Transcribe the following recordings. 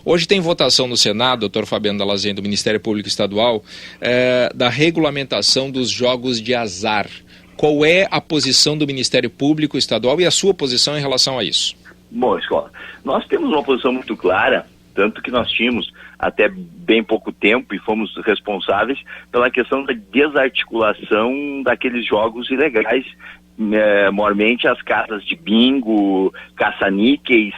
Hoje tem votação no Senado, doutor Fabiano Dall'Azienda, do Ministério Público Estadual, da regulamentação dos jogos de azar. Qual é a posição do Ministério Público Estadual e a sua posição em relação a isso? Bom, Escola, nós temos uma posição muito clara, tanto que nós tínhamos até bem pouco tempo e fomos responsáveis pela questão da desarticulação daqueles jogos ilegais, maiormente as casas de bingo, caça-níqueis.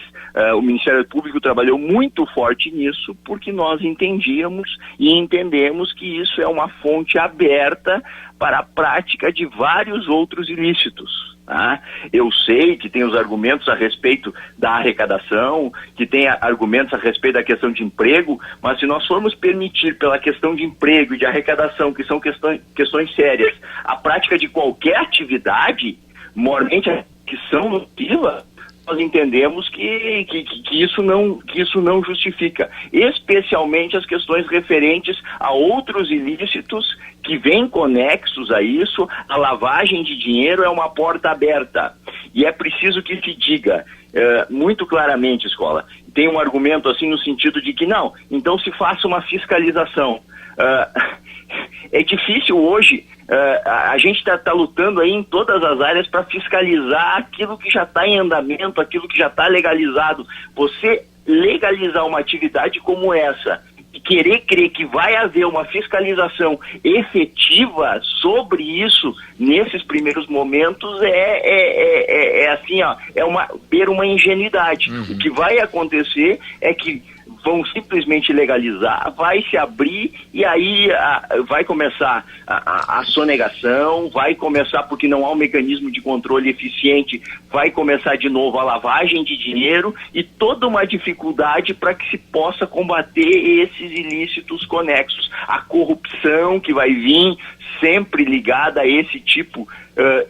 O Ministério Público trabalhou muito forte nisso, porque nós entendíamos e entendemos que isso é uma fonte aberta para a prática de vários outros ilícitos. Tá? Eu sei que tem os argumentos a respeito da arrecadação, que tem argumentos a respeito da questão de emprego, mas se nós formos permitir pela questão de emprego e de arrecadação, que são questões sérias, a prática de qualquer atividade, moralmente que são nociva, nós entendemos que isso não justifica, especialmente as questões referentes a outros ilícitos que vêm conexos a isso. A lavagem de dinheiro é uma porta aberta e é preciso que se diga muito claramente, Escola, tem um argumento assim no sentido de que não, então se faça uma fiscalização. É difícil hoje, a gente está lutando aí em todas as áreas para fiscalizar aquilo que já está em andamento, aquilo que já está legalizado. Você legalizar uma atividade como essa e querer crer que vai haver uma fiscalização efetiva sobre isso nesses primeiros momentos é assim, ó, beira uma ingenuidade. O que vai acontecer é que vão simplesmente legalizar, vai se abrir e aí vai começar a sonegação, vai começar, porque não há um mecanismo de controle eficiente, vai começar de novo a lavagem de dinheiro e toda uma dificuldade para que se possa combater esses ilícitos conexos. A corrupção que vai vir sempre ligada a esse tipo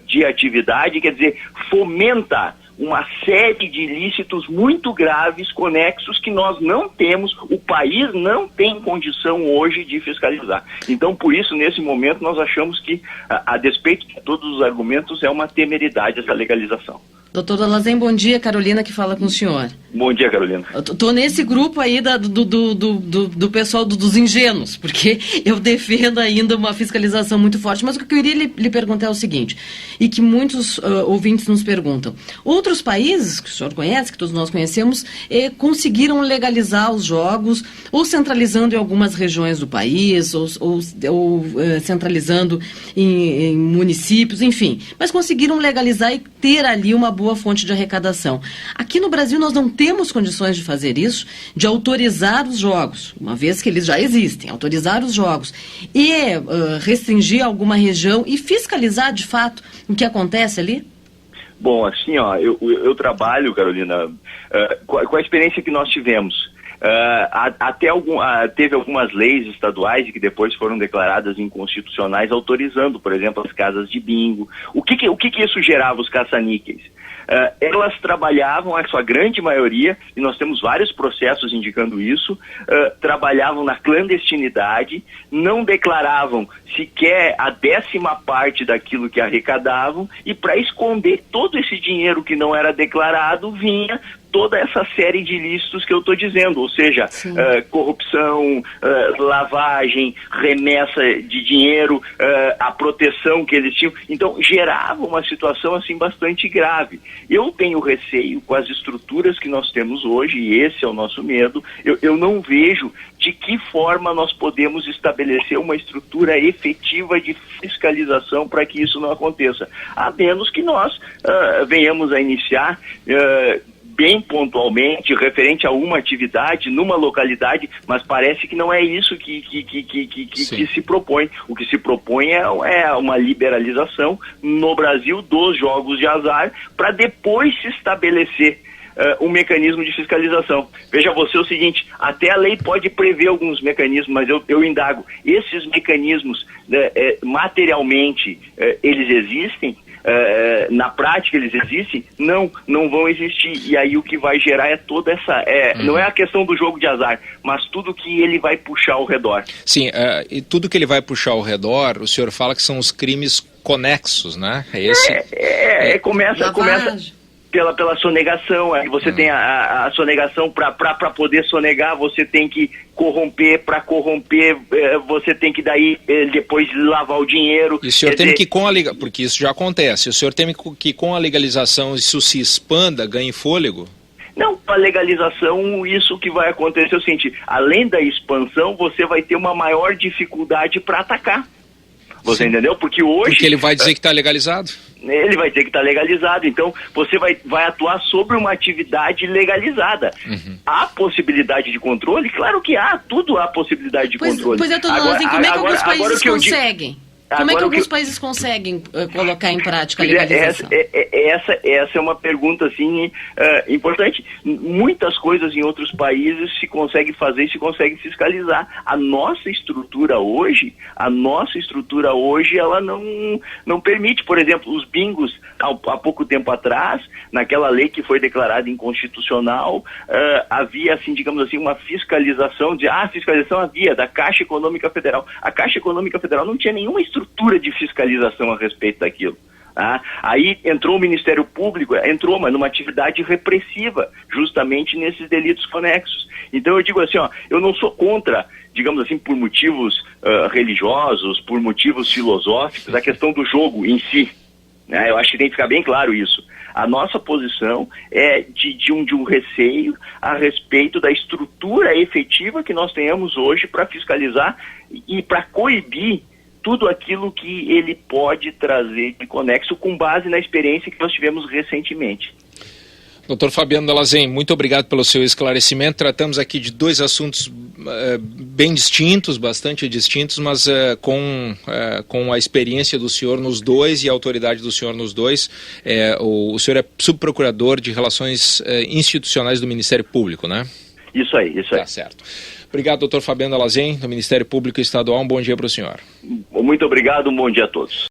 de atividade, quer dizer, fomenta uma série de ilícitos muito graves, conexos, que nós não temos, o país não tem condição hoje de fiscalizar. Então, por isso, nesse momento, nós achamos que, a despeito de todos os argumentos, é uma temeridade essa legalização. Doutor Dall'Azienda, bom dia. Carolina que fala com o senhor. Bom dia, Carolina. Estou nesse grupo aí do pessoal dos ingênuos, porque eu defendo ainda uma fiscalização muito forte. Mas o que eu queria lhe perguntar é o seguinte, e que muitos ouvintes nos perguntam. Outros países, que o senhor conhece, que todos nós conhecemos, conseguiram legalizar os jogos, ou centralizando em algumas regiões do país, ou centralizando em municípios, enfim. Mas conseguiram legalizar e ter ali uma boa fonte de arrecadação. Aqui no Brasil nós não temos condições de fazer isso, de autorizar os jogos, uma vez que eles já existem, autorizar os jogos e restringir alguma região e fiscalizar de fato o que acontece ali? Bom, assim, ó, eu trabalho, Carolina, com a experiência que nós tivemos. Teve algumas leis estaduais e que depois foram declaradas inconstitucionais, autorizando, por exemplo, as casas de bingo. O que isso gerava, os caça-níqueis? Elas trabalhavam, a sua grande maioria, e nós temos vários processos indicando isso, trabalhavam na clandestinidade, não declaravam sequer a 10ª parte daquilo que arrecadavam, e para esconder todo esse dinheiro que não era declarado, vinha toda essa série de ilícitos que eu estou dizendo, ou seja, corrupção, lavagem, remessa de dinheiro, a proteção que eles tinham. Então, gerava uma situação assim bastante grave. Eu tenho receio com as estruturas que nós temos hoje, e esse é o nosso medo, eu não vejo de que forma nós podemos estabelecer uma estrutura efetiva de fiscalização para que isso não aconteça, a menos que nós venhamos a iniciar bem pontualmente, referente a uma atividade, numa localidade, mas parece que não é isso que se propõe. O que se propõe é uma liberalização no Brasil dos jogos de azar, para depois se estabelecer um mecanismo de fiscalização. Veja você o seguinte, até a lei pode prever alguns mecanismos, mas eu indago, esses mecanismos materialmente eles existem? Na prática eles existem? Não vão existir, e aí o que vai gerar é toda essa, não é a questão do jogo de azar, mas tudo que ele vai puxar ao redor. Sim, e tudo que ele vai puxar ao redor, o senhor fala que são os crimes conexos, né? pela sonegação. Aí você tem a sonegação, para poder sonegar, você tem que corromper, para corromper, você tem que daí depois lavar o dinheiro. E o senhor teme que porque isso já acontece, o senhor teme que com a legalização isso se expanda, ganhe fôlego? Não, com a legalização, isso que vai acontecer é o seguinte: além da expansão, você vai ter uma maior dificuldade para atacar. Você entendeu? Porque hoje... Porque ele vai dizer que está legalizado? Ele vai dizer que está legalizado, então você vai atuar sobre uma atividade legalizada. Há possibilidade de controle? Claro que há, tudo há possibilidade de controle. Pois é, assim, como é que alguns países conseguem? Como é que alguns países conseguem colocar em prática a legalização? Essa é uma pergunta assim, importante. Muitas coisas em outros países se consegue fazer, se consegue fiscalizar. A nossa estrutura hoje, ela não permite. Por exemplo, os bingos, há pouco tempo atrás, naquela lei que foi declarada inconstitucional, havia, assim, digamos assim, uma fiscalização fiscalização havia da Caixa Econômica Federal. A Caixa Econômica Federal não tinha nenhuma estrutura de fiscalização a respeito daquilo. Aí entrou o Ministério Público, mas numa atividade repressiva, justamente nesses delitos conexos. Então eu digo assim, eu não sou contra, digamos assim, por motivos religiosos, por motivos filosóficos, a questão do jogo em si. Eu acho que tem que ficar bem claro isso. A nossa posição é de um receio a respeito da estrutura efetiva que nós tenhamos hoje para fiscalizar e para coibir tudo aquilo que ele pode trazer de conexo, com base na experiência que nós tivemos recentemente. Doutor Fabiano Dall'Azen, muito obrigado pelo seu esclarecimento. Tratamos aqui de dois assuntos bem distintos, bastante distintos, mas com a experiência do senhor nos dois e a autoridade do senhor nos dois. O senhor é subprocurador de Relações Institucionais do Ministério Público, né? Isso aí. Tá certo. Obrigado, doutor Fabiano Dall'Azen, do Ministério Público Estadual. Um bom dia para o senhor. Muito obrigado, um bom dia a todos.